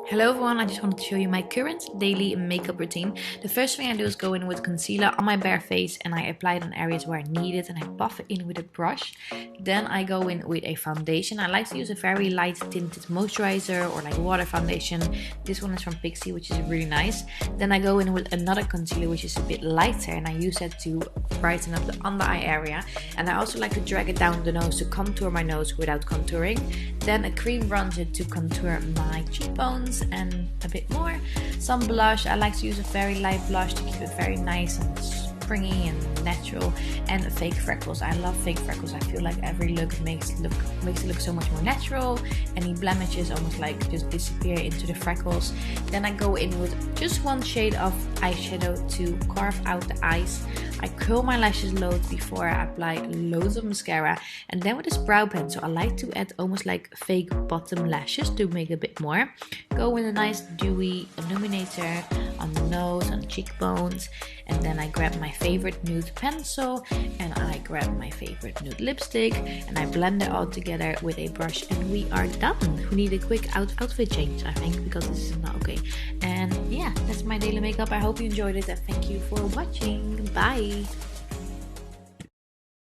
Hello everyone, I just wanted to show you my current daily makeup routine. The first thing I do is go in with concealer on my bare face and I apply it on areas where I need it and I buff it in with a brush. Then I go in with a foundation. I like to use a very light tinted moisturizer or like water foundation. This one is from Pixie, which is really nice. Then I go in with another concealer which is a bit lighter and I use that to brighten up the under eye area. And I also like to drag it down the nose to contour my nose without contouring. Then a cream bronzer to contour my cheekbones and a bit more. Some blush. I like to use a very light blush to keep it very nice and springy and natural. And fake freckles. I love fake freckles. I feel like every look makes it look so much more natural. Any blemishes almost like just disappear into the freckles. Then I go in with just one shade of eyeshadow to carve out the eyes. I curl my lashes loads before I apply loads of mascara, and then with this brow pencil I like to add almost like fake bottom lashes to make a bit more. Go with a nice dewy illuminator on the nose, on the cheekbones, and then I grab my favorite nude pencil and I grab my favorite nude lipstick and I blend it all together with a brush and we are done. We need a quick outfit change, I think, because this is not okay. And yeah, that's my daily makeup. I hope you enjoyed it and thank you for watching. Bye!